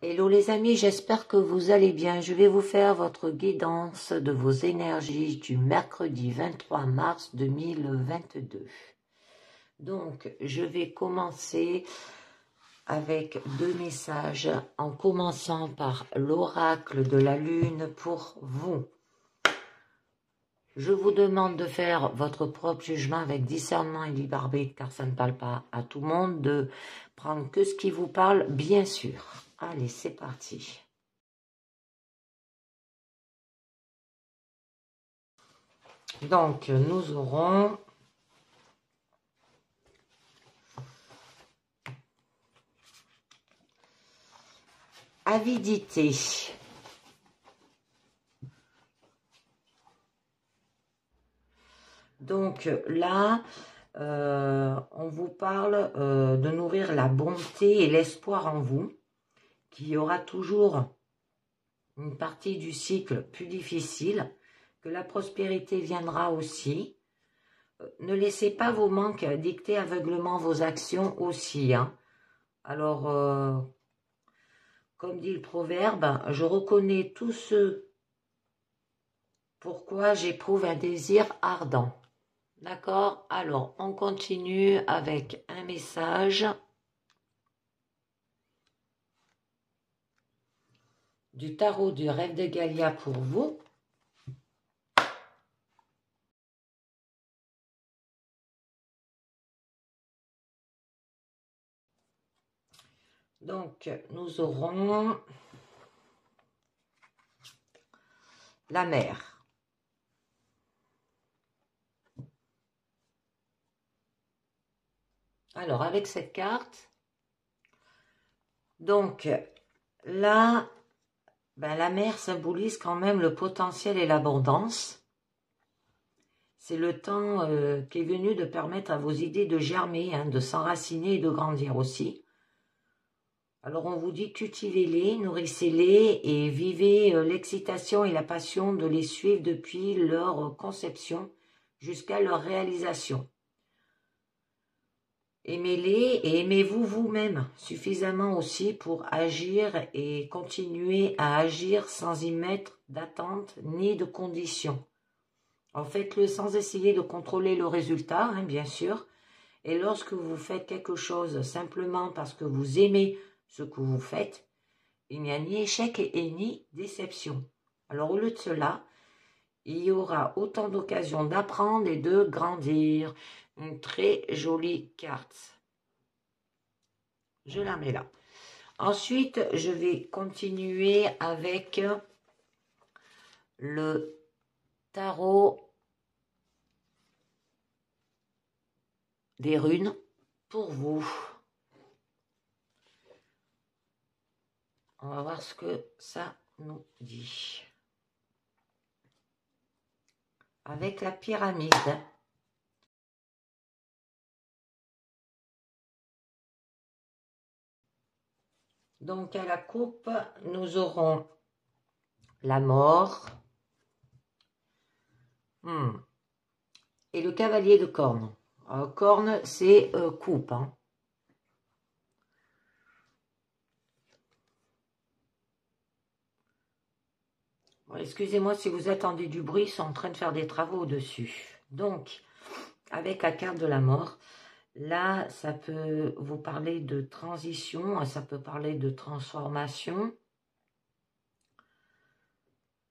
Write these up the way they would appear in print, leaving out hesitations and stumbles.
Hello les amis, j'espère que vous allez bien. Je vais vous faire votre guidance de vos énergies du mercredi 23 mars 2022. Donc, je vais commencer avec deux messages en commençant par l'oracle de la lune pour vous. Je vous demande de faire votre propre jugement avec discernement et libre arbitre, car ça ne parle pas à tout le monde, de prendre que ce qui vous parle, bien sûr. Allez, c'est parti. Donc, nous aurons avidité. Donc là, on vous parle de nourrir la bonté et l'espoir en vous, qu'il y aura toujours une partie du cycle plus difficile, que la prospérité viendra aussi. Ne laissez pas vos manques dicter aveuglement vos actions aussi. Hein. Alors, comme dit le proverbe, je reconnais tout ce pourquoi j'éprouve un désir ardent. D'accord? Alors, on continue avec un message du tarot du rêve de Gaïa pour vous. Donc, nous aurons la mer. Alors, avec cette carte, donc là, la mer symbolise quand même le potentiel et l'abondance. C'est le temps qui est venu de permettre à vos idées de germer, hein, de s'enraciner et de grandir aussi. Alors on vous dit cultivez-les, nourrissez-les et vivez l'excitation et la passion de les suivre depuis leur conception jusqu'à leur réalisation. Aimez-les et aimez-vous vous-même suffisamment aussi pour agir et continuer à agir sans y mettre d'attente ni de conditions. En faites-le sans essayer de contrôler le résultat, hein, bien sûr. Et lorsque vous faites quelque chose simplement parce que vous aimez ce que vous faites, il n'y a ni échec et ni déception. Alors au lieu de cela, il y aura autant d'occasions d'apprendre et de grandir. Une très jolie carte. Je la mets là. Ensuite, je vais continuer avec le tarot des runes pour vous. On va voir ce que ça nous dit. Avec la pyramide. Donc à la coupe, nous aurons la mort et le cavalier de cornes. Corne, c'est coupe. Hein. Bon, excusez-moi si vous attendez du bruit, ils sont en train de faire des travaux au-dessus. Donc, avec la carte de la mort, là, ça peut vous parler de transition, ça peut parler de transformation.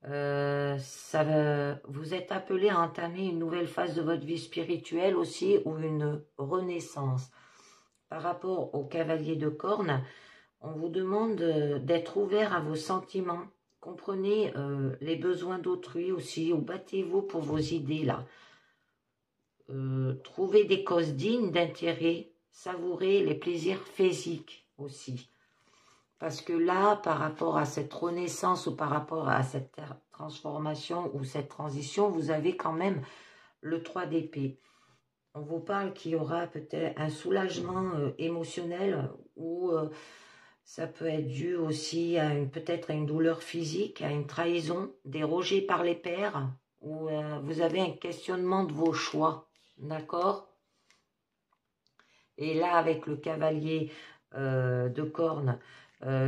Vous êtes appelé à entamer une nouvelle phase de votre vie spirituelle aussi, ou une renaissance. Par rapport au cavalier de cornes, on vous demande d'être ouvert à vos sentiments. Comprenez les besoins d'autrui aussi, ou battez-vous pour vos idées là. Trouvez des causes dignes d'intérêt, savourez les plaisirs physiques aussi. Parce que là, par rapport à cette renaissance ou par rapport à cette transformation ou cette transition, vous avez quand même le 3 d'épée. On vous parle qu'il y aura peut-être un soulagement émotionnel ou ça peut être dû aussi à peut-être à une douleur physique, à une trahison, des rejets par les pairs, ou vous avez un questionnement de vos choix, d'accord? Et là, avec le cavalier de cornes,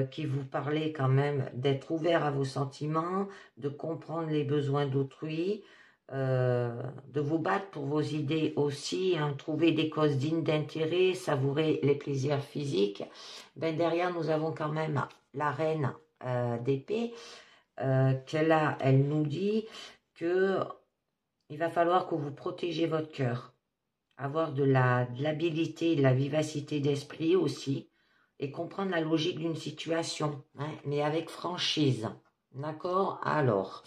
qui vous parlait quand même d'être ouvert à vos sentiments, de comprendre les besoins d'autrui, de vous battre pour vos idées aussi, hein, trouver des causes dignes d'intérêt, savourer les plaisirs physiques. Ben derrière, nous avons quand même la reine d'épée, elle nous dit que il va falloir que vous protégiez votre cœur, avoir de l'habilité, de la vivacité d'esprit aussi, et comprendre la logique d'une situation, hein, mais avec franchise. D'accord? Alors,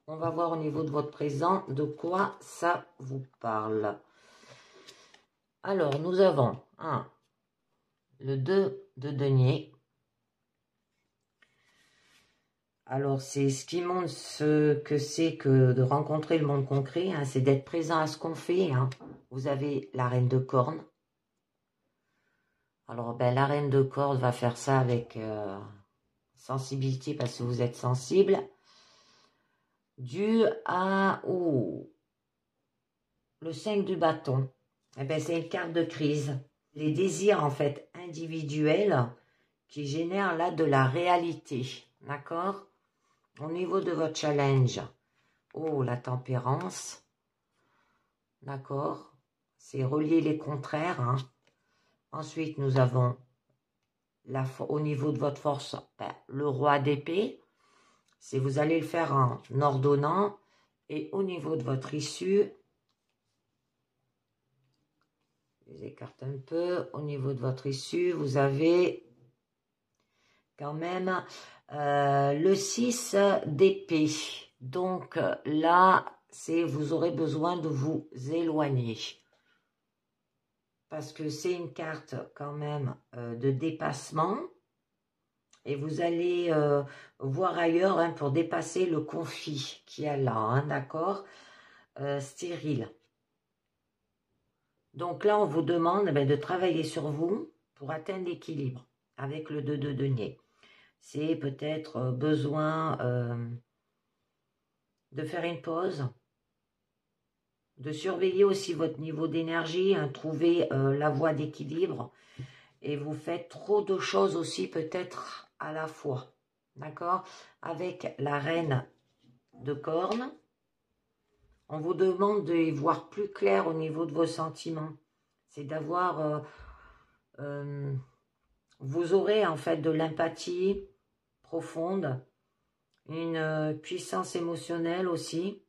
on va voir au niveau de votre présent de quoi ça vous parle. Alors, nous avons le 2 de denier. Alors, c'est ce qui montre ce que c'est que de rencontrer le monde concret, hein, c'est d'être présent à ce qu'on fait. Hein. Vous avez la reine de cornes. Alors, ben, la reine de cordes va faire ça avec sensibilité parce que vous êtes sensible. Dû à le 5 du bâton. Eh ben, c'est une carte de crise. Les désirs, en fait, individuels qui génèrent là de la réalité. D'accord? Au niveau de votre challenge, la tempérance. D'accord? C'est relier les contraires. Hein. Ensuite, nous avons au niveau de votre force, le roi d'épée. C'est vous allez le faire en ordonnant. Et au niveau de votre issue, je les écarte un peu. Au niveau de votre issue, vous avez quand même le 6 d'épée. Donc là, vous aurez besoin de vous éloigner. Parce que c'est une carte quand même de dépassement. Et vous allez voir ailleurs hein, pour dépasser le conflit qu'il y a là, hein, d'accord? Stérile. Donc là, on vous demande de travailler sur vous pour atteindre l'équilibre avec le 2 de denier. C'est peut-être besoin de faire une pause, de surveiller aussi votre niveau d'énergie, hein, trouver la voie d'équilibre. Et vous faites trop de choses aussi peut-être à la fois. D'accord? Avec la reine de cornes, on vous demande de voir plus clair au niveau de vos sentiments. C'est d'avoir... vous aurez en fait de l'empathie profonde, une puissance émotionnelle aussi.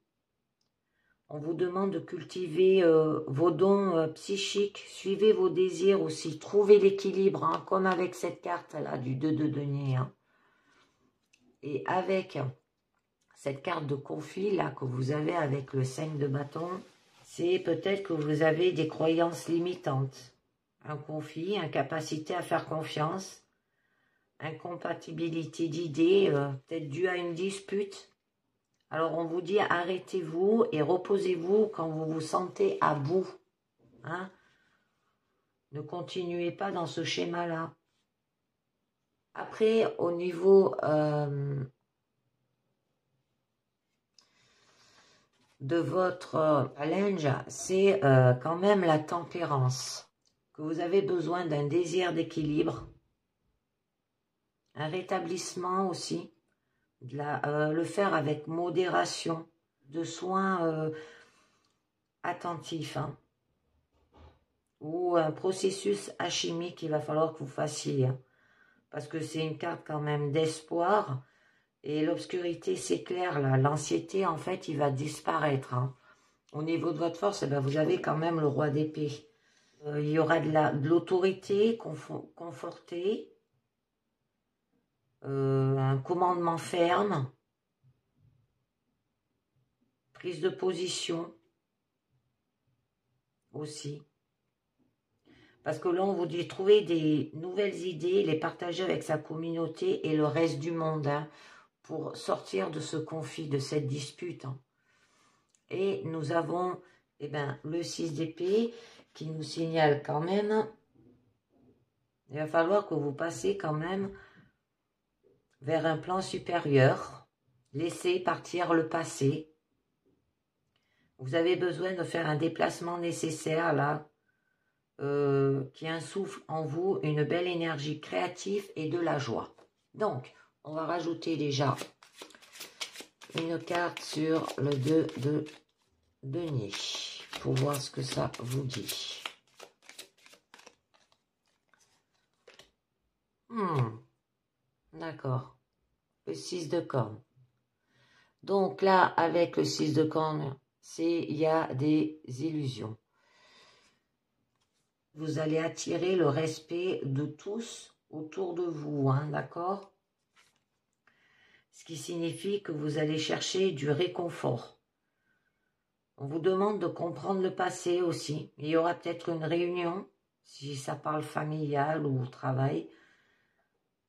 On vous demande de cultiver vos dons psychiques, suivez vos désirs aussi, trouvez l'équilibre, hein, comme avec cette carte-là du 2 de denier. Hein. Et avec cette carte de conflit là que vous avez avec le 5 de bâton, c'est peut-être que vous avez des croyances limitantes. Un conflit, incapacité à faire confiance, incompatibilité d'idées, peut-être due à une dispute. Alors on vous dit arrêtez-vous et reposez-vous quand vous vous sentez à bout. Hein? Ne continuez pas dans ce schéma-là. Après, au niveau de votre challenge, c'est quand même la tempérance. Que vous avez besoin d'un désir d'équilibre, un rétablissement aussi, le faire avec modération, de soins attentifs, hein, ou un processus alchimique qu'il va falloir que vous fassiez, hein, parce que c'est une carte quand même d'espoir, et l'obscurité s'éclaire, l'anxiété en fait il va disparaître. Hein. Au niveau de votre force, vous avez quand même le roi d'épée. Il y aura de l'autorité confortée, un commandement ferme, prise de position aussi. Parce que là, on vous dit trouver des nouvelles idées, les partager avec sa communauté et le reste du monde, hein, pour sortir de ce conflit, de cette dispute. Hein. Et nous avons le 6 d'épée qui nous signale quand même, il va falloir que vous passiez quand même vers un plan supérieur, laissez partir le passé. Vous avez besoin de faire un déplacement nécessaire là, qui insuffle en vous une belle énergie créative et de la joie. Donc, on va rajouter déjà une carte sur le 2 de denier pour voir ce que ça vous dit. D'accord. Le 6 de corne. Donc là, avec le 6 de corne, il y a des illusions. Vous allez attirer le respect de tous autour de vous, hein, d'accord? Ce qui signifie que vous allez chercher du réconfort. On vous demande de comprendre le passé aussi. Il y aura peut-être une réunion, si ça parle familial ou au travail,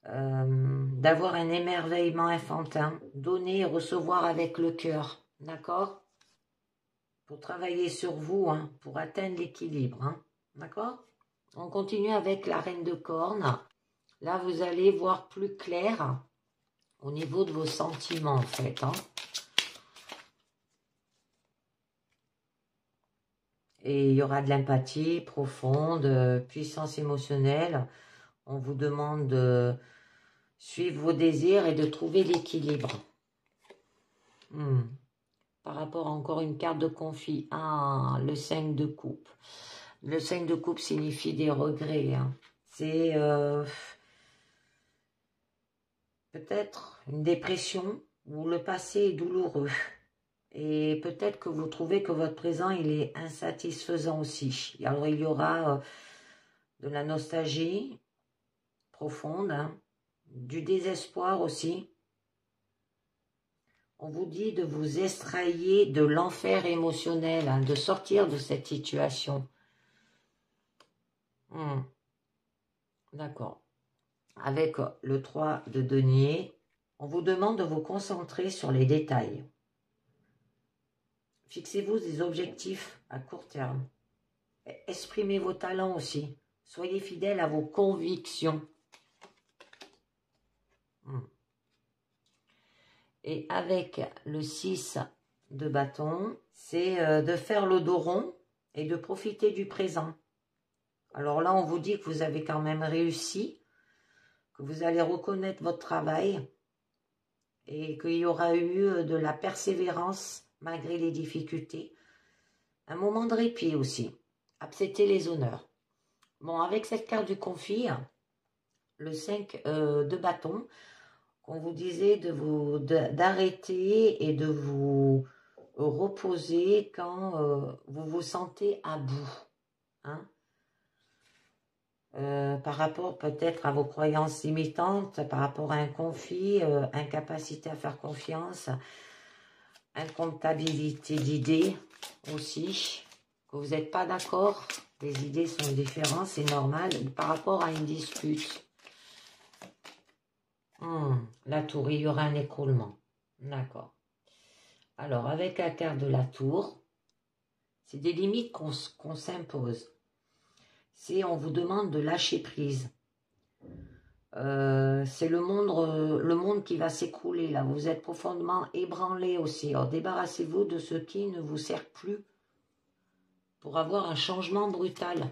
d'avoir un émerveillement enfantin, donner et recevoir avec le cœur, d'accord? Pour travailler sur vous, hein, pour atteindre l'équilibre, hein, d'accord? On continue avec la reine de corne. Là, vous allez voir plus clair au niveau de vos sentiments, en fait, hein. Et il y aura de l'empathie profonde, puissance émotionnelle. On vous demande de suivre vos désirs et de trouver l'équilibre. Par rapport à encore une carte de conflit. Ah, le 5 de coupe. Le 5 de coupe signifie des regrets, hein. C'est peut-être une dépression où le passé est douloureux. Et peut-être que vous trouvez que votre présent, il est insatisfaisant aussi. Alors, il y aura de la nostalgie profonde, hein, du désespoir aussi. On vous dit de vous extraire de l'enfer émotionnel, hein, de sortir de cette situation. D'accord. Avec le 3 de denier, on vous demande de vous concentrer sur les détails. Fixez-vous des objectifs à court terme. Exprimez vos talents aussi. Soyez fidèle à vos convictions. Et avec le 6 de bâton, c'est de faire le dos rond et de profiter du présent. Alors là, on vous dit que vous avez quand même réussi, que vous allez reconnaître votre travail et qu'il y aura eu de la persévérance malgré les difficultés. Un moment de répit aussi. Accepter les honneurs. Bon, avec cette carte du conflit, le 5 de bâton, qu'on vous disait d'arrêter et de vous reposer quand vous vous sentez à bout, hein? Par rapport peut-être à vos croyances limitantes, par rapport à un conflit, incapacité à faire confiance, incomptabilité d'idées aussi, que vous n'êtes pas d'accord, les idées sont différentes, c'est normal, par rapport à une dispute. La tour, il y aura un écroulement. D'accord. Alors, avec la carte de la tour, c'est des limites qu'on s'impose. On vous demande de lâcher prise. C'est le monde qui va s'écrouler, là. Vous êtes profondément ébranlé aussi. Alors, débarrassez-vous de ce qui ne vous sert plus pour avoir un changement brutal.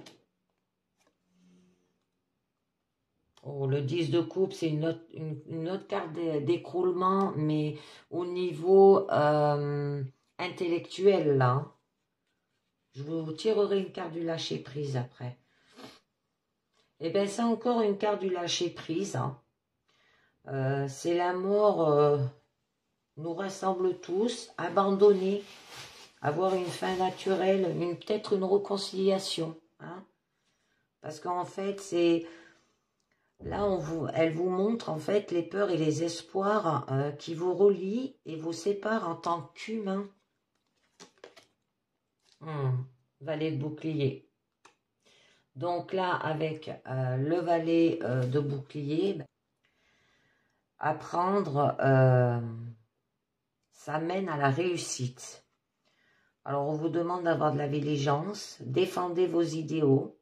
Oh, le 10 de coupe, c'est une autre carte d'écroulement, mais au niveau intellectuel, là. Je vous tirerai une carte du lâcher-prise après. Et bien, c'est encore une carte du lâcher-prise. Hein. C'est la mort nous rassemble tous, abandonner, avoir une fin naturelle, peut-être une réconciliation. Hein. Parce qu'en fait, c'est... Là, elle vous montre en fait les peurs et les espoirs qui vous relient et vous séparent en tant qu'humain. Valet de bouclier. Donc là, avec le valet de bouclier, apprendre, ça mène à la réussite. Alors, on vous demande d'avoir de la vigilance, défendez vos idéaux.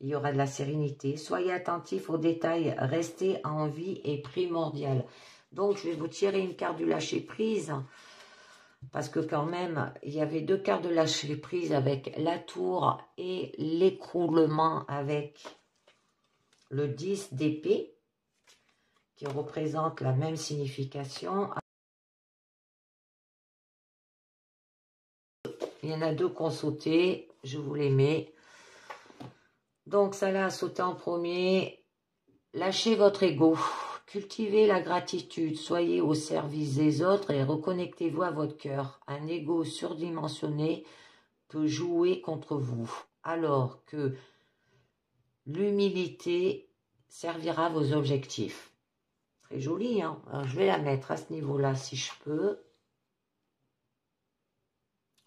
Il y aura de la sérénité. Soyez attentifs aux détails. Rester en vie est primordial. Donc, je vais vous tirer une carte du lâcher-prise. Parce que quand même, il y avait deux cartes de lâcher-prise avec la tour et l'écroulement avec le 10 d'épée. qui représentent la même signification. Il y en a deux qui ont sauté, je vous les mets. Donc, ça là a sauté en premier. Lâchez votre ego, cultivez la gratitude, soyez au service des autres et reconnectez-vous à votre cœur. Un ego surdimensionné peut jouer contre vous, alors que l'humilité servira vos objectifs. Très joli, hein? Alors, je vais la mettre à ce niveau-là si je peux.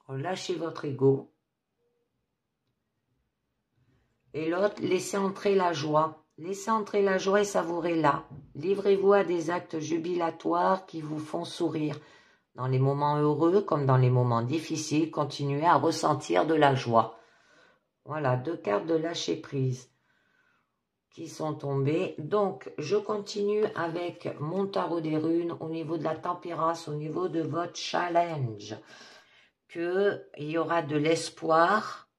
Lâchez votre ego. Et l'autre, laissez entrer la joie. Laissez entrer la joie et savourez-la. Livrez-vous à des actes jubilatoires qui vous font sourire. Dans les moments heureux comme dans les moments difficiles, continuez à ressentir de la joie. Voilà, 2 cartes de lâcher prise qui sont tombées. Donc, je continue avec mon tarot des runes au niveau de la tempérance, au niveau de votre challenge. Qu'il y aura de l'espoir,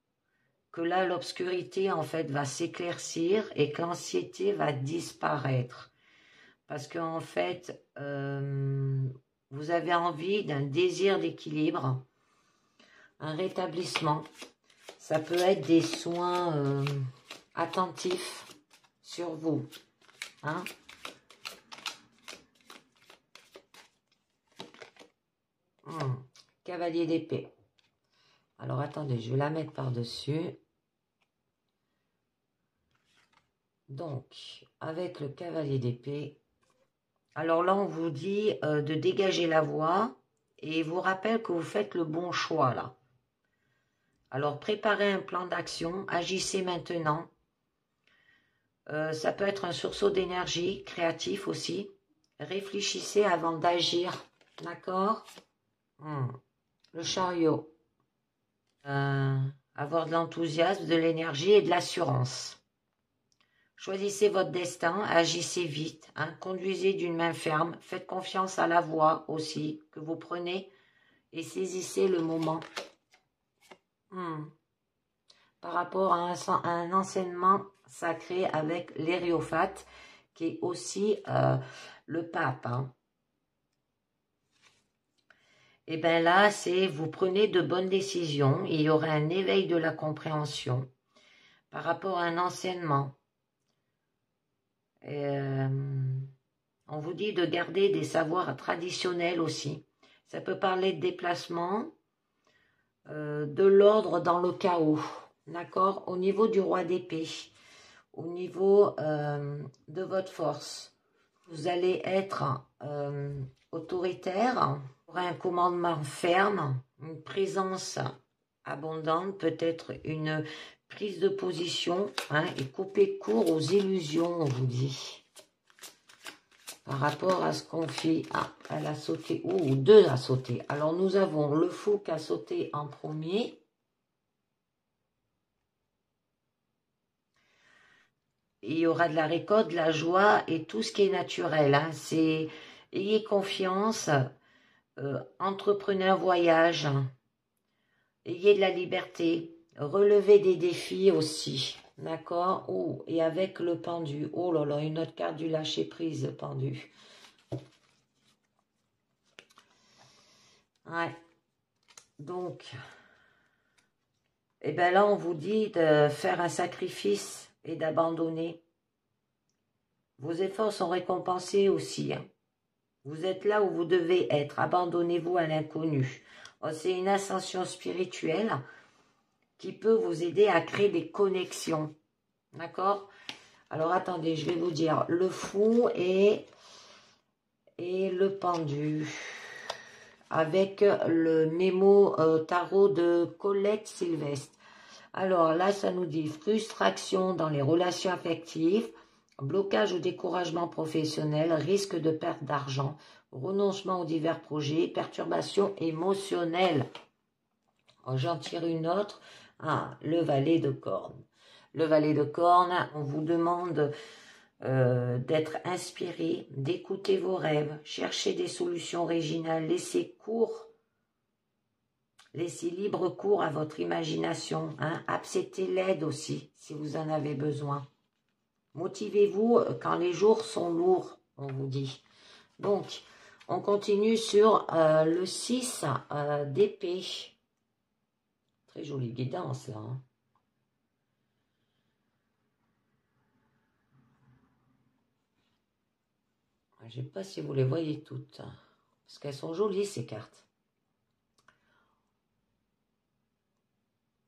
que là, l'obscurité, en fait, va s'éclaircir et que l'anxiété va disparaître. Parce qu'en fait, vous avez envie d'un désir d'équilibre, un rétablissement. Ça peut être des soins attentifs sur vous. Hein? Cavalier d'épée. Alors, attendez, je vais la mettre par-dessus. Donc, avec le cavalier d'épée, alors là, on vous dit de dégager la voie et vous rappelle que vous faites le bon choix, là. Alors, préparez un plan d'action, agissez maintenant. Ça peut être un sursaut d'énergie, créatif aussi. Réfléchissez avant d'agir, d'accord? Le chariot. Avoir de l'enthousiasme, de l'énergie et de l'assurance. Choisissez votre destin, agissez vite, hein, conduisez d'une main ferme, faites confiance à la voie aussi que vous prenez et saisissez le moment. Par rapport à un enseignement sacré avec l'Hériophate qui est aussi le pape. Hein. Et bien là, c'est vous prenez de bonnes décisions, il y aura un éveil de la compréhension par rapport à un enseignement. On vous dit de garder des savoirs traditionnels aussi. Ça peut parler de déplacement, de l'ordre dans le chaos, d'accord? Au niveau du roi d'épée, au niveau de votre force, vous allez être autoritaire, vous aurez un commandement ferme, une présence abondante, peut-être une prise de position, hein, et couper court aux illusions, on vous dit. Par rapport à ce qu'on fait. Ah, elle a sauté. Oh, 2 a sauté. Alors, nous avons le fou qui a sauté en premier. Il y aura de la récolte, de la joie et tout ce qui est naturel. Hein. C'est, ayez confiance, entreprenez un voyage, ayez de la liberté, relevez des défis aussi. D'accord? Oh, et avec le pendu. Oh là là, une autre carte du lâcher prise, pendu. Ouais. Donc, et bien là, on vous dit de faire un sacrifice et d'abandonner. Vos efforts sont récompensés aussi. Hein. Vous êtes là où vous devez être. Abandonnez-vous à l'inconnu. Oh, c'est une ascension spirituelle qui peut vous aider à créer des connexions. D'accord? Alors, attendez, je vais vous dire le fou et le pendu. Avec le mémo tarot de Colette Sylvestre. Alors là, ça nous dit frustration dans les relations affectives, blocage ou découragement professionnel, risque de perte d'argent, renoncement aux divers projets, perturbation émotionnelle. J'en tire une autre. Ah, le valet de cornes. Le valet de cornes, on vous demande d'être inspiré, d'écouter vos rêves, chercher des solutions originales, laissez libre cours à votre imagination, hein. Acceptez l'aide aussi si vous en avez besoin. Motivez-vous quand les jours sont lourds, on vous dit. Donc, on continue sur le 6 d'épée. Très jolie guidance, là. Hein. Je ne sais pas si vous les voyez toutes. Parce qu'elles sont jolies, ces cartes.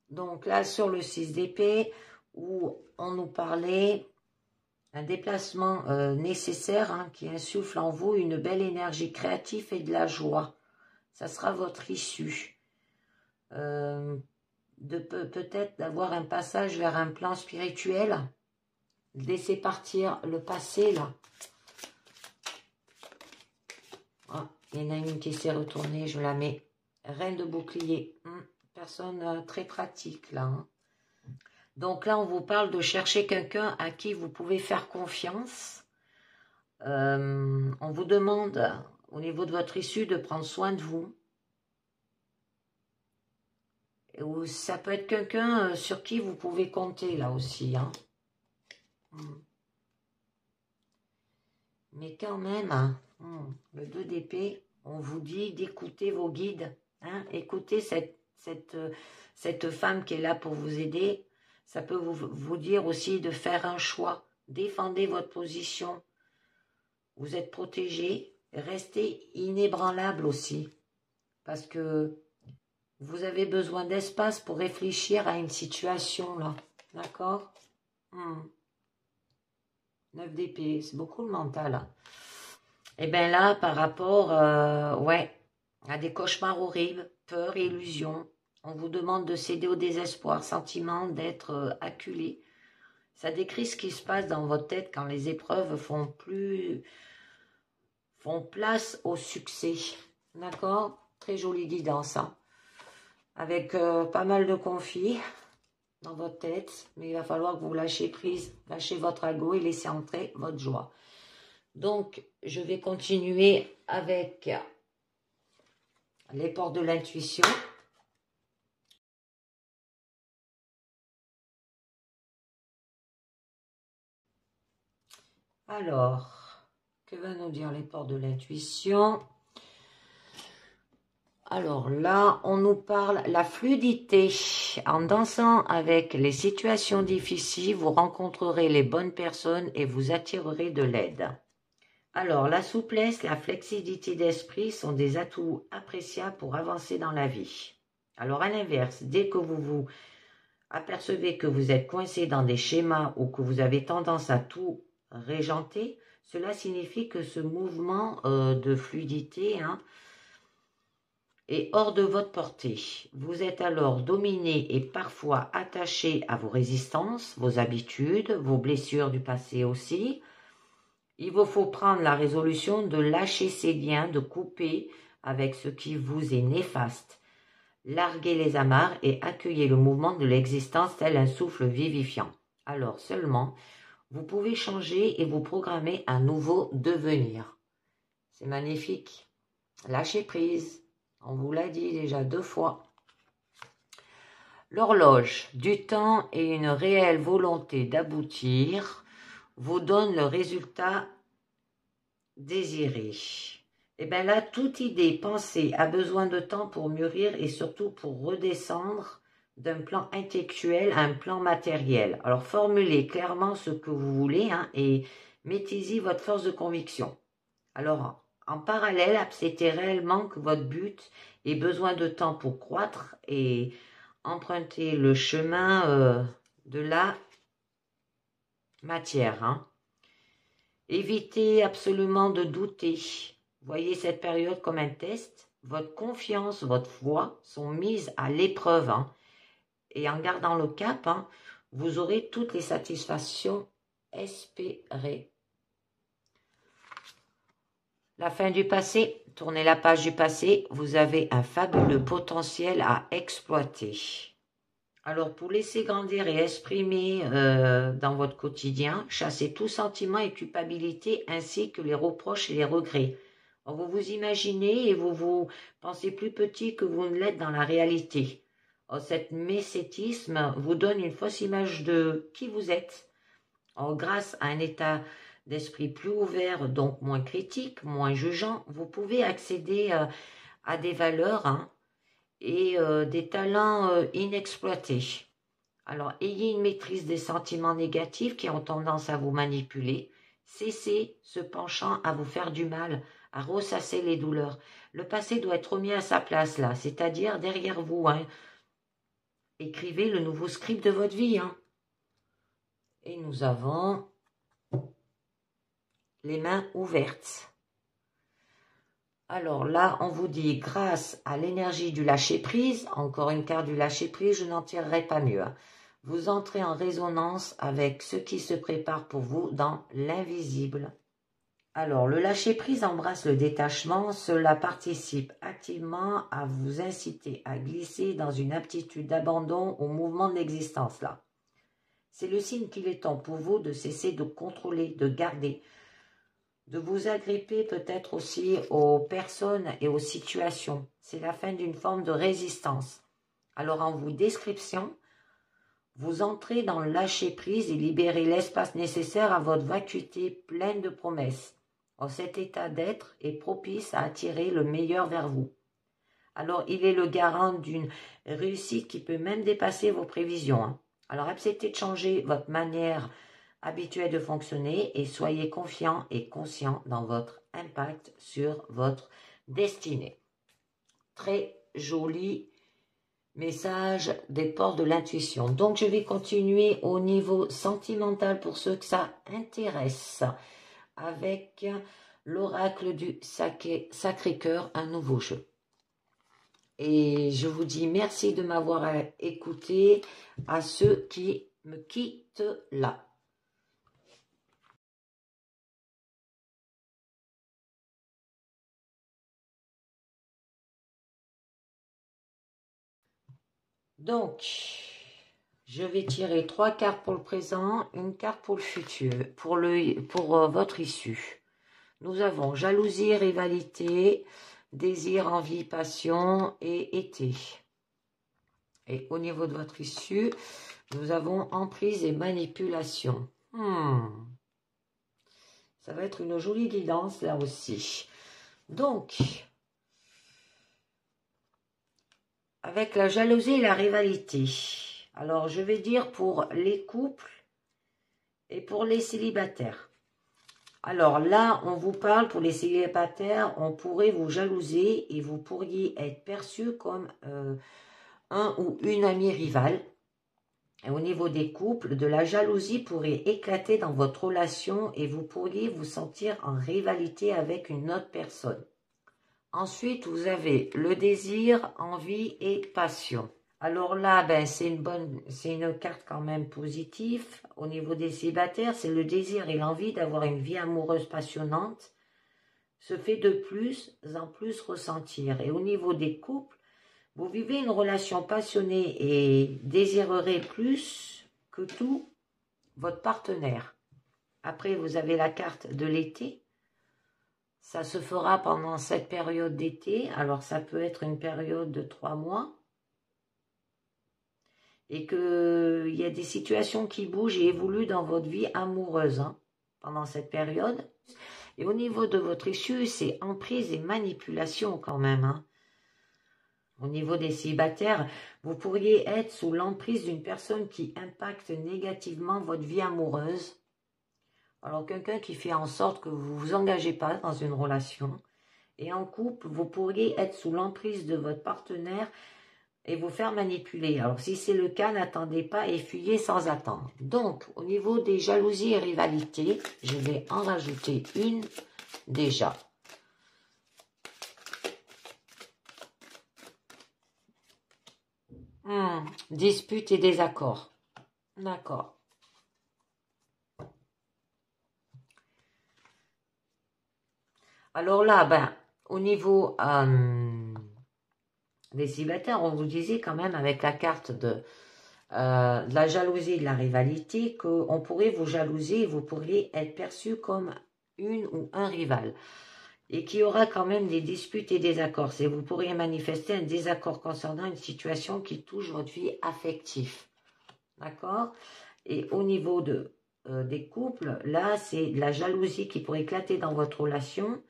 Donc là, sur le 6 d'épée, où on nous parlait un déplacement nécessaire hein, qui insuffle en vous une belle énergie créative et de la joie. Ça sera votre issue. Peut-être d'avoir un passage vers un plan spirituel. Laisser partir le passé, là. Ah, il y en a une qui s'est retournée, je la mets. Reine de bouclier. Personne très pratique, là. Hein. Donc là, on vous parle de chercher quelqu'un à qui vous pouvez faire confiance. On vous demande, au niveau de votre issue, de prendre soin de vous. Ou ça peut être quelqu'un sur qui vous pouvez compter, là aussi. Hein. Mais quand même, hein, le 2 d'épée, on vous dit d'écouter vos guides. Hein, écoutez cette femme qui est là pour vous aider. Ça peut vous dire aussi de faire un choix. Défendez votre position. Vous êtes protégé. Restez inébranlable aussi. Parce que vous avez besoin d'espace pour réfléchir à une situation là. D'accord 9 d'épée, c'est beaucoup le mental. Hein. Et bien là, par rapport à des cauchemars horribles, peur, illusions, on vous demande de céder au désespoir, sentiment d'être acculé. Ça décrit ce qui se passe dans votre tête quand les épreuves font place au succès. D'accord? Très jolie guidance. Hein? Avec pas mal de conflits dans votre tête, mais il va falloir que vous lâchez prise, lâchez votre ego et laissez entrer votre joie. Donc, je vais continuer avec les portes de l'intuition. Alors, que va nous dire les portes de l'intuition? Alors là, on nous parle la fluidité. En dansant avec les situations difficiles, vous rencontrerez les bonnes personnes et vous attirerez de l'aide. Alors, la souplesse, la flexibilité d'esprit sont des atouts appréciables pour avancer dans la vie. Alors, à l'inverse, dès que vous vous apercevez que vous êtes coincé dans des schémas ou que vous avez tendance à tout régenter, cela signifie que ce mouvement de fluidité est hors de votre portée. Vous êtes alors dominé et parfois attaché à vos résistances, vos habitudes, vos blessures du passé aussi. Il vous faut prendre la résolution de lâcher ces liens, de couper avec ce qui vous est néfaste. Larguez les amarres et accueillez le mouvement de l'existence tel un souffle vivifiant. Alors seulement, vous pouvez changer et vous programmer un nouveau devenir. C'est magnifique. Lâchez prise. On vous l'a dit déjà 2 fois. L'horloge du temps et une réelle volonté d'aboutir vous donne le résultat désiré. Et bien là, toute idée, pensée a besoin de temps pour mûrir et surtout pour redescendre d'un plan intellectuel à un plan matériel. Alors formulez clairement ce que vous voulez et mettez-y votre force de conviction. Alors en parallèle, acceptez réellement que votre but ait besoin de temps pour croître et emprunter le chemin de la matière. Évitez absolument de douter. Voyez cette période comme un test. Votre confiance, votre foi sont mises à l'épreuve. Et en gardant le cap, vous aurez toutes les satisfactions espérées. La fin du passé, tournez la page du passé, vous avez un fabuleux potentiel à exploiter. Alors, pour laisser grandir et exprimer dans votre quotidien, chassez tout sentiment et culpabilité ainsi que les reproches et les regrets. Alors, vous vous imaginez et vous pensez plus petit que vous ne l'êtes dans la réalité. Alors, cet mécétisme vous donne une fausse image de qui vous êtes. Alors, grâce à un état d'esprit plus ouvert, donc moins critique, moins jugeant, vous pouvez accéder à des valeurs hein, et des talents inexploités. Alors, ayez une maîtrise des sentiments négatifs qui ont tendance à vous manipuler. Cessez ce penchant à vous faire du mal, à ressasser les douleurs. Le passé doit être remis à sa place là, c'est-à-dire derrière vous. Hein. Écrivez le nouveau script de votre vie. Hein. Et nous avons les mains ouvertes. Alors là, on vous dit, grâce à l'énergie du lâcher-prise, encore une carte du lâcher-prise, je n'en tirerai pas mieux. Hein. Vous entrez en résonance avec ce qui se prépare pour vous dans l'invisible. Alors, le lâcher-prise embrasse le détachement. Cela participe activement à vous inciter à glisser dans une aptitude d'abandon au mouvement de l'existence. Là, c'est le signe qu'il est temps pour vous de cesser de contrôler, de garder, de vous agripper peut-être aussi aux personnes et aux situations. C'est la fin d'une forme de résistance. Alors, en vous description, vous entrez dans le lâcher-prise et libérez l'espace nécessaire à votre vacuité pleine de promesses. Cet état d'être est propice à attirer le meilleur vers vous. Alors, il est le garant d'une réussite qui peut même dépasser vos prévisions. Hein. Alors, acceptez de changer votre manière habituelle de fonctionner et soyez confiant et conscient dans votre impact sur votre destinée. Très joli message des portes de l'intuition. Donc, je vais continuer au niveau sentimental pour ceux que ça intéresse avec l'oracle du Sacré-Cœur, un nouveau jeu. Et je vous dis merci de m'avoir écouté à ceux qui me quittent là. Donc, je vais tirer 3 cartes pour le présent, une carte pour le futur, pour votre issue. Nous avons jalousie, rivalité, désir, envie, passion et été. Et au niveau de votre issue, nous avons emprise et manipulation. Ça va être une jolie guidance là aussi. Donc, avec la jalousie et la rivalité. Alors, je vais dire pour les couples et pour les célibataires. Alors là, on vous parle pour les célibataires, on pourrait vous jalouser et vous pourriez être perçu comme un ou une amie rivale. Et au niveau des couples, de la jalousie pourrait éclater dans votre relation et vous pourriez vous sentir en rivalité avec une autre personne. Ensuite, vous avez le désir, envie et passion. Alors là, c'est une carte quand même positive. Au niveau des célibataires, c'est le désir et l'envie d'avoir une vie amoureuse passionnante se fait de plus en plus ressentir. Et au niveau des couples, vous vivez une relation passionnée et désirerez plus que tout votre partenaire. Après, vous avez la carte de l'été. Ça se fera pendant cette période d'été. Alors, ça peut être une période de 3 mois. Et qu'il y a des situations qui bougent et évoluent dans votre vie amoureuse pendant cette période. Et au niveau de votre issue, c'est emprise et manipulation quand même. Au niveau des célibataires, vous pourriez être sous l'emprise d'une personne qui impacte négativement votre vie amoureuse. Alors, quelqu'un qui fait en sorte que vous ne vous engagez pas dans une relation. Et en couple, vous pourriez être sous l'emprise de votre partenaire et vous faire manipuler. Alors, si c'est le cas, n'attendez pas et fuyez sans attendre. Donc, au niveau des jalousies et rivalités, je vais en rajouter une déjà. Dispute et désaccord. D'accord. Alors là, au niveau des célibataires, on vous disait quand même avec la carte de la jalousie et de la rivalité qu'on pourrait vous jalouser et vous pourriez être perçu comme une ou un rival. Et qu'il y aura quand même des disputes et des accords. Vous pourriez manifester un désaccord concernant une situation qui touche votre vie affective. D'accord? Et au niveau de des couples, là, c'est de la jalousie qui pourrait éclater dans votre relation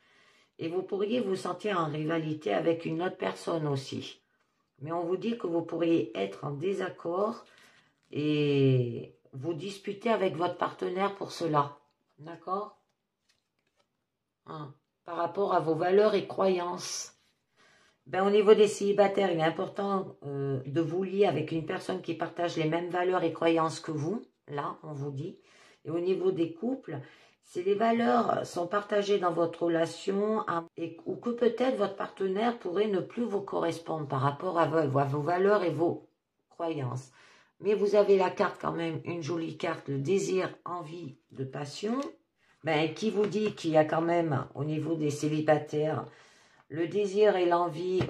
et vous pourriez vous sentir en rivalité avec une autre personne aussi. Mais on vous dit que vous pourriez être en désaccord et vous disputer avec votre partenaire pour cela. D'accord? Par rapport à vos valeurs et croyances. Ben, au niveau des célibataires, il est important de vous lier avec une personne qui partage les mêmes valeurs et croyances que vous. Là, on vous dit. Et au niveau des couples, si les valeurs sont partagées dans votre relation ou que peut-être votre partenaire pourrait ne plus vous correspondre par rapport à vos valeurs et vos croyances. Mais vous avez la carte quand même, une jolie carte, le désir, envie de passion. Ben, qui vous dit qu'il y a quand même, au niveau des célibataires, le désir et l'envie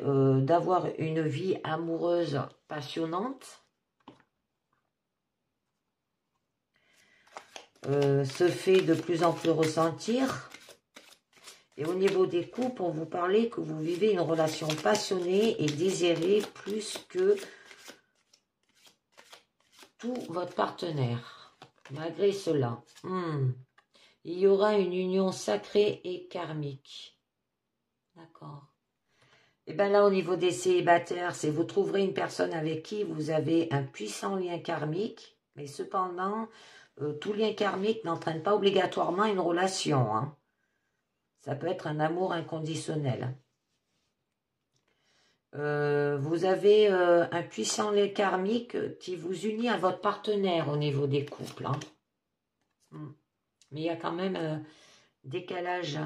d'avoir une vie amoureuse passionnante se fait de plus en plus ressentir. Et au niveau des couples, on vous parlait que vous vivez une relation passionnée et désirée plus que tout votre partenaire. Malgré cela, il y aura une union sacrée et karmique. D'accord. Et bien là, au niveau des célibataires, c'est vous trouverez une personne avec qui vous avez un puissant lien karmique, mais cependant, tout lien karmique n'entraîne pas obligatoirement une relation. Hein. Ça peut être un amour inconditionnel. Vous avez un puissant lien karmique qui vous unit à votre partenaire au niveau des couples. Hein. Mais il y a quand même un décalage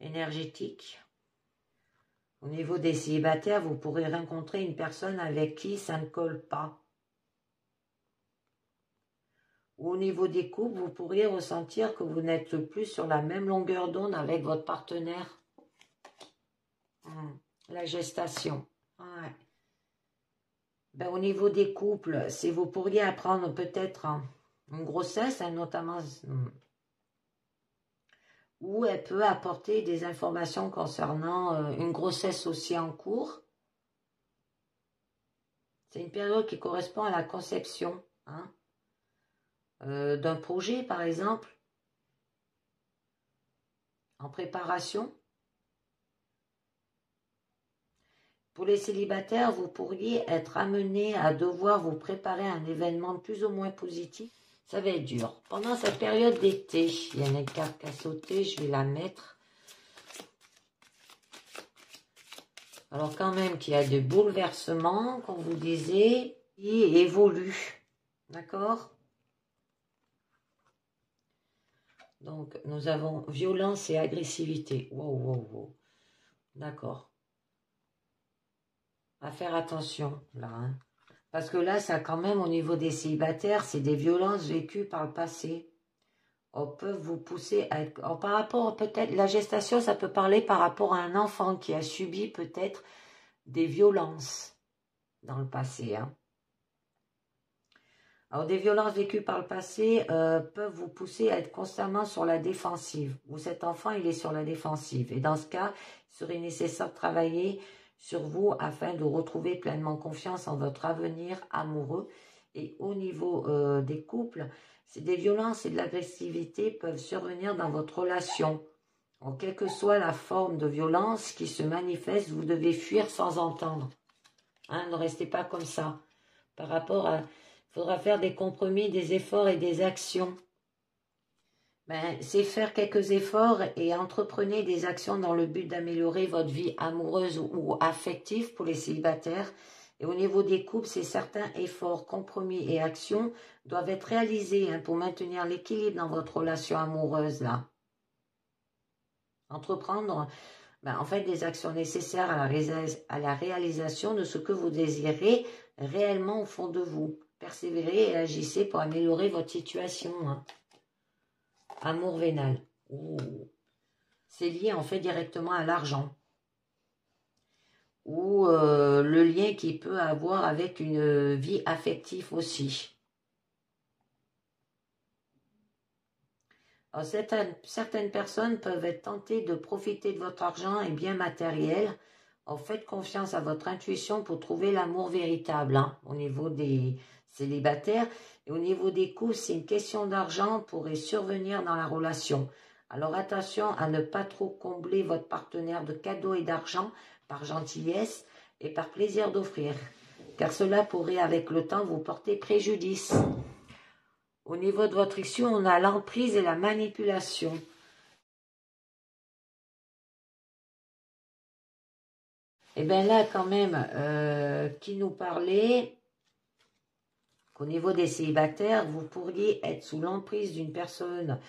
énergétique. Au niveau des célibataires, vous pourrez rencontrer une personne avec qui ça ne colle pas. Ou au niveau des couples, vous pourriez ressentir que vous n'êtes plus sur la même longueur d'onde avec votre partenaire. La gestation. Ouais. Ben, au niveau des couples, si vous pourriez apprendre peut-être une grossesse, notamment, où elle peut apporter des informations concernant une grossesse aussi en cours. C'est une période qui correspond à la conception d'un projet, par exemple, en préparation. Pour les célibataires, vous pourriez être amené à devoir vous préparer à un événement plus ou moins positif. Ça va être dur. Pendant cette période d'été, il y a une carte qui a sauté, je vais la mettre. Alors quand même qu'il y a des bouleversements, comme vous disiez, qui évoluent. D'accord? Donc, nous avons violence et agressivité. Wow. D'accord. À faire attention, là. Hein. Parce que là, ça quand même, au niveau des célibataires, c'est des violences vécues par le passé. On peut vous pousser à... par rapport, peut-être, la gestation, ça peut parler par rapport à un enfant qui a subi peut-être des violences dans le passé. Hein. Alors, des violences vécues par le passé peuvent vous pousser à être constamment sur la défensive. Ou cet enfant, il est sur la défensive. Et dans ce cas, il serait nécessaire de travailler sur vous afin de retrouver pleinement confiance en votre avenir amoureux. Et au niveau des couples, des violences et de l'agressivité peuvent survenir dans votre relation. Donc, quelle que soit la forme de violence qui se manifeste, vous devez fuir sans entendre. Hein, ne restez pas comme ça. Par rapport à... Il faudra faire des compromis, des efforts et des actions. Ben, c'est faire quelques efforts et entreprenez des actions dans le but d'améliorer votre vie amoureuse ou affective pour les célibataires. Et au niveau des couples, c'est certains efforts, compromis et actions doivent être réalisés pour maintenir l'équilibre dans votre relation amoureuse. Là. Entreprendre en fait des actions nécessaires à la réalisation de ce que vous désirez réellement au fond de vous. Persévérez et agissez pour améliorer votre situation. Hein. Amour vénal. C'est lié en fait directement à l'argent. Ou le lien qu'il peut avoir avec une vie affective aussi. Alors, certaines personnes peuvent être tentées de profiter de votre argent et biens matériels. Alors, faites confiance à votre intuition pour trouver l'amour véritable au niveau des célibataire. Et au niveau des coûts, c'est une question d'argent pourrait survenir dans la relation. Alors attention à ne pas trop combler votre partenaire de cadeaux et d'argent par gentillesse et par plaisir d'offrir, car cela pourrait avec le temps vous porter préjudice. Au niveau de votre issue, on a l'emprise et la manipulation. Et bien là, quand même, qui nous parlait qu'au niveau des célibataires, vous pourriez être sous l'emprise d'une personne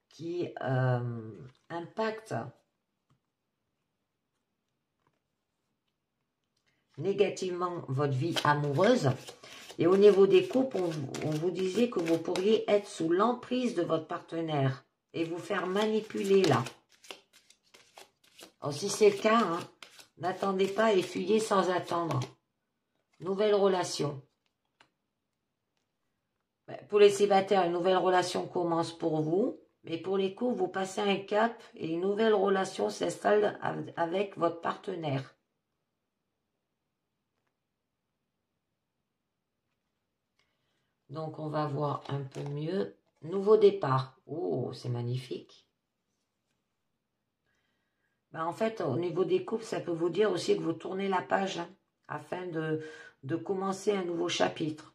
qui impacte négativement votre vie amoureuse. Et au niveau des couples, on vous disait que vous pourriez être sous l'emprise de votre partenaire et vous faire manipuler là. Alors si c'est le cas, hein, n'attendez pas et fuyez sans attendre. Nouvelle relation. Pour les célibataires, une nouvelle relation commence pour vous. Mais pour les couples, vous passez un cap et une nouvelle relation s'installe avec votre partenaire. Donc, on va voir un peu mieux. Nouveau départ. Oh, c'est magnifique. Ben, en fait, au niveau des couples, ça peut vous dire aussi que vous tournez la page hein, afin de commencer un nouveau chapitre.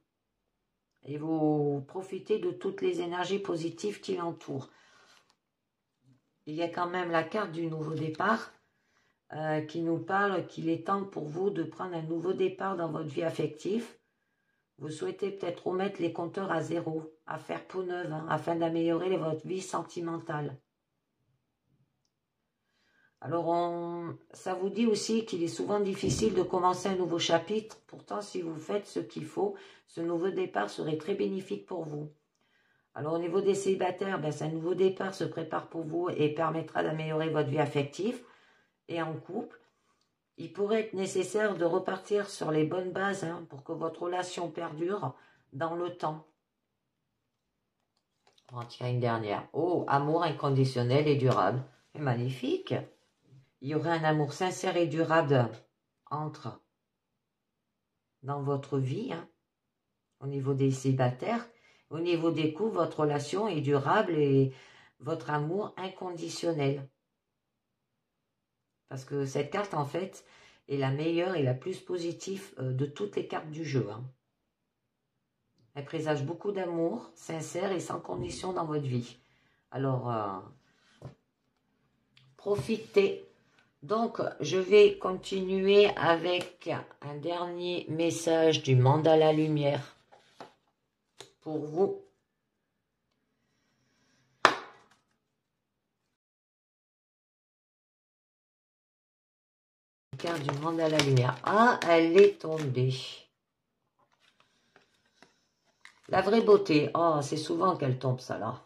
Et vous profitez de toutes les énergies positives qui l'entourent. Il y a quand même la carte du nouveau départ qui nous parle qu'il est temps pour vous de prendre un nouveau départ dans votre vie affective. Vous souhaitez peut-être remettre les compteurs à zéro, à faire peau neuve, hein, afin d'améliorer votre vie sentimentale. Alors, ça vous dit aussi qu'il est souvent difficile de commencer un nouveau chapitre. Pourtant, si vous faites ce qu'il faut, ce nouveau départ serait très bénéfique pour vous. Alors, au niveau des célibataires, ben, un nouveau départ se prépare pour vous et permettra d'améliorer votre vie affective. Et en couple, il pourrait être nécessaire de repartir sur les bonnes bases hein, pour que votre relation perdure dans le temps. On en tient une dernière. Oh, amour inconditionnel et durable. C'est magnifique. Il y aurait un amour sincère et durable entre dans votre vie, hein, au niveau des célibataires. Au niveau des couples, votre relation est durable et votre amour inconditionnel. Parce que cette carte, en fait, est la meilleure et la plus positive de toutes les cartes du jeu. Hein. Elle présage beaucoup d'amour, sincère et sans condition dans votre vie. Alors, profitez. Donc, je vais continuer avec un dernier message du mandala lumière pour vous. Carte du mandala lumière. Ah, elle est tombée. La vraie beauté. Oh, c'est souvent qu'elle tombe, ça, là.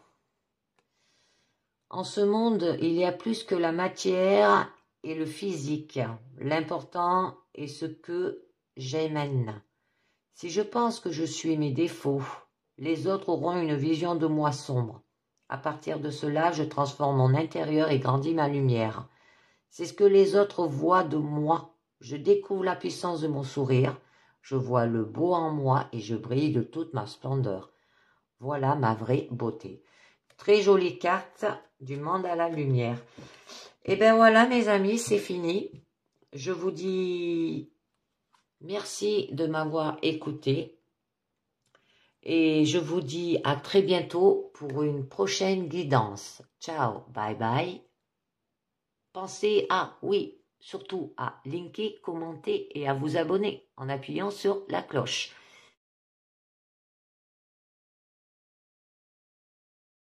En ce monde, il y a plus que la matière et le physique. L'important est ce que j'émène. Si je pense que je suis mes défauts, les autres auront une vision de moi sombre. À partir de cela, je transforme mon intérieur et grandis ma lumière. C'est ce que les autres voient de moi. Je découvre la puissance de mon sourire. Je vois le beau en moi et je brille de toute ma splendeur. Voilà ma vraie beauté. Très jolie carte du mandala lumière. Et bien voilà mes amis, c'est fini. Je vous dis merci de m'avoir écouté. Et je vous dis à très bientôt pour une prochaine guidance. Ciao, bye bye. Pensez à, oui, surtout à liker, commenter et à vous abonner en appuyant sur la cloche.